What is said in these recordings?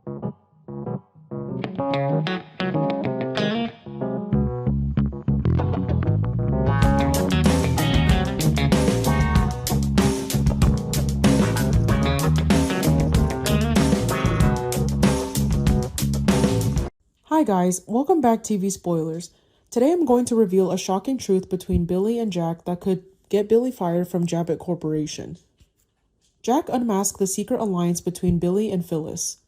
Hi guys, welcome back TV Spoilers. Today I'm going to reveal a shocking truth between Billy and Jack that could get Billy fired from Abbott Corporation. Jack unmasked the secret alliance between Billy and Phyllis.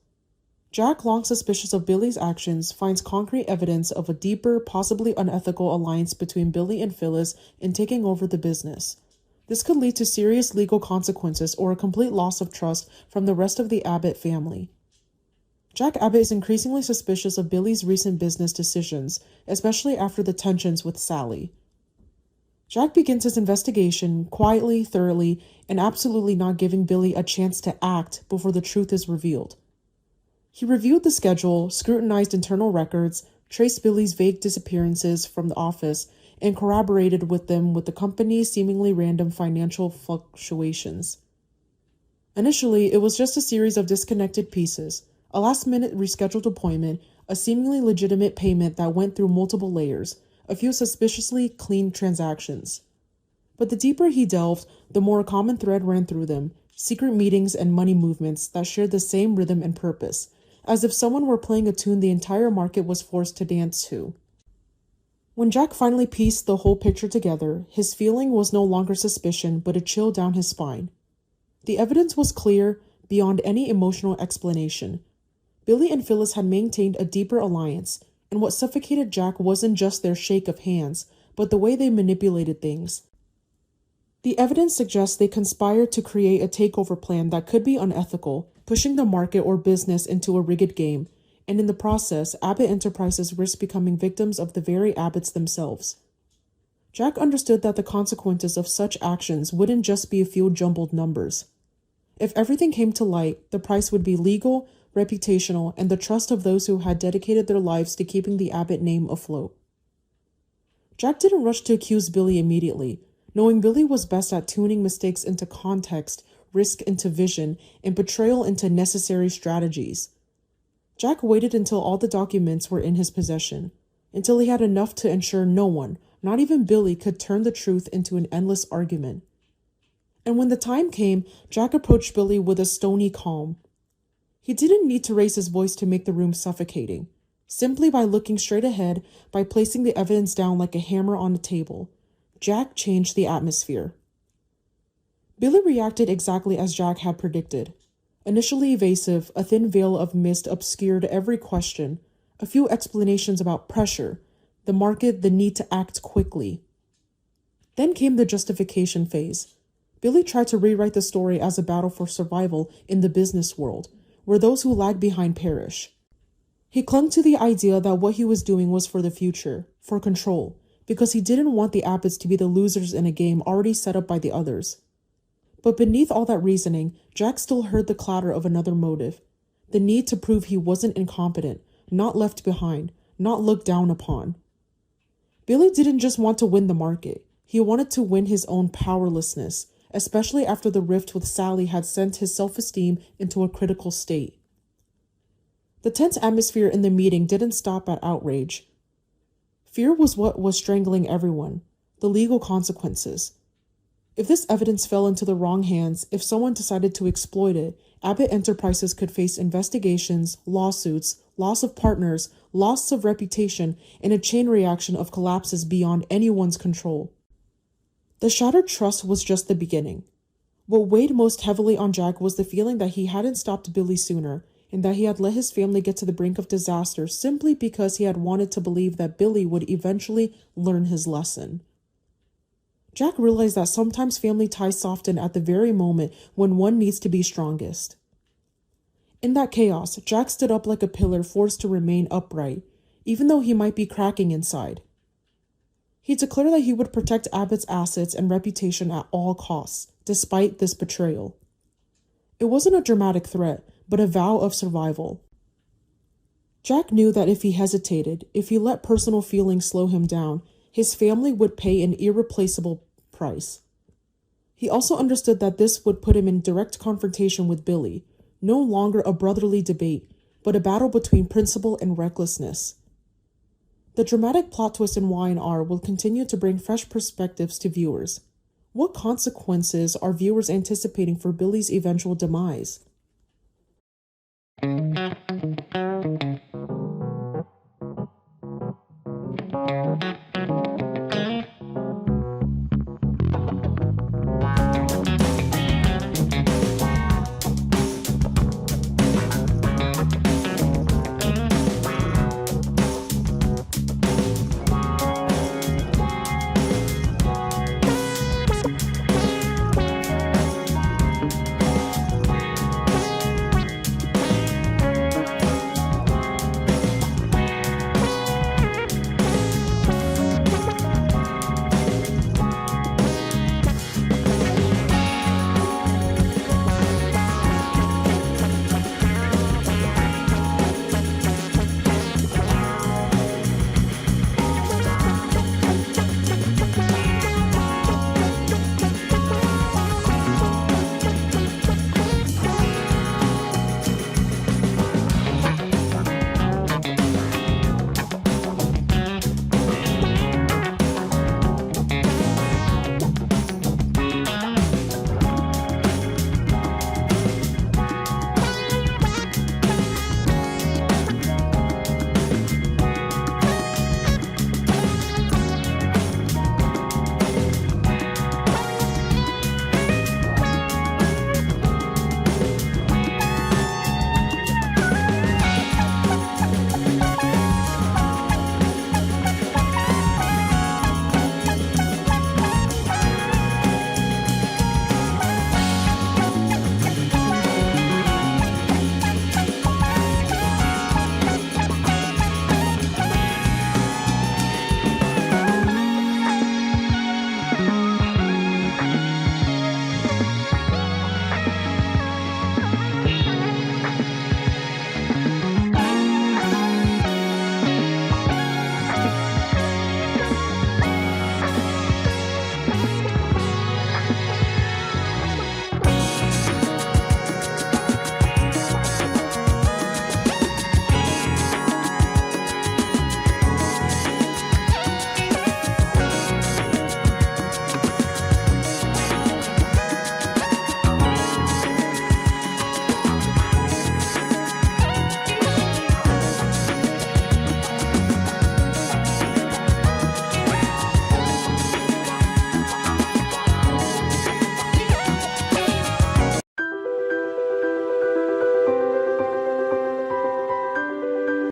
Jack, long suspicious of Billy's actions, finds concrete evidence of a deeper, possibly unethical alliance between Billy and Phyllis in taking over the business. This could lead to serious legal consequences or a complete loss of trust from the rest of the Abbott family. Jack Abbott is increasingly suspicious of Billy's recent business decisions, especially after the tensions with Sally. Jack begins his investigation quietly, thoroughly, and absolutely not giving Billy a chance to act before the truth is revealed. He reviewed the schedule, scrutinized internal records, traced Billy's vague disappearances from the office, and corroborated with them with the company's seemingly random financial fluctuations. Initially, it was just a series of disconnected pieces. A last-minute rescheduled appointment, a seemingly legitimate payment that went through multiple layers, a few suspiciously clean transactions. But the deeper he delved, the more a common thread ran through them, secret meetings and money movements that shared the same rhythm and purpose, as if someone were playing a tune the entire market was forced to dance to. When Jack finally pieced the whole picture together, his feeling was no longer suspicion but a chill down his spine. The evidence was clear, beyond any emotional explanation. Billy and Phyllis had maintained a deeper alliance, and what suffocated Jack wasn't just their shake of hands, but the way they manipulated things. The evidence suggests they conspired to create a takeover plan that could be unethical, pushing the market or business into a rigged game, and in the process, Abbott Enterprises risked becoming victims of the very Abbotts themselves. Jack understood that the consequences of such actions wouldn't just be a few jumbled numbers. If everything came to light, the price would be legal, reputational, and the trust of those who had dedicated their lives to keeping the Abbott name afloat. Jack didn't rush to accuse Billy immediately, knowing Billy was best at tuning mistakes into context, risk into vision, and betrayal into necessary strategies. Jack waited until all the documents were in his possession, until he had enough to ensure no one, not even Billy, could turn the truth into an endless argument. And when the time came, Jack approached Billy with a stony calm. He didn't need to raise his voice to make the room suffocating. Simply by looking straight ahead, by placing the evidence down like a hammer on a table, Jack changed the atmosphere. Billy reacted exactly as Jack had predicted. Initially evasive, a thin veil of mist obscured every question, a few explanations about pressure, the market, the need to act quickly. Then came the justification phase. Billy tried to rewrite the story as a battle for survival in the business world, where those who lag behind perish. He clung to the idea that what he was doing was for the future, for control, because he didn't want the Abbotts to be the losers in a game already set up by the others. But beneath all that reasoning, Jack still heard the clatter of another motive, the need to prove he wasn't incompetent, not left behind, not looked down upon. Billy didn't just want to win the market, he wanted to win his own powerlessness, especially after the rift with Sally had sent his self-esteem into a critical state. The tense atmosphere in the meeting didn't stop at outrage. Fear was what was strangling everyone, the legal consequences. If this evidence fell into the wrong hands, if someone decided to exploit it, Abbott Enterprises could face investigations, lawsuits, loss of partners, loss of reputation, and a chain reaction of collapses beyond anyone's control. The shattered trust was just the beginning. What weighed most heavily on Jack was the feeling that he hadn't stopped Billy sooner, and that he had let his family get to the brink of disaster simply because he had wanted to believe that Billy would eventually learn his lesson. Jack realized that sometimes family ties soften at the very moment when one needs to be strongest. In that chaos, Jack stood up like a pillar forced to remain upright, even though he might be cracking inside. He declared that he would protect Abbott's assets and reputation at all costs, despite this betrayal. It wasn't a dramatic threat, but a vow of survival. Jack knew that if he hesitated, if he let personal feelings slow him down, his family would pay an irreplaceable price. He also understood that this would put him in direct confrontation with Billy, no longer a brotherly debate, but a battle between principle and recklessness. The dramatic plot twist in Y&R will continue to bring fresh perspectives to viewers. What consequences are viewers anticipating for Billy's eventual demise?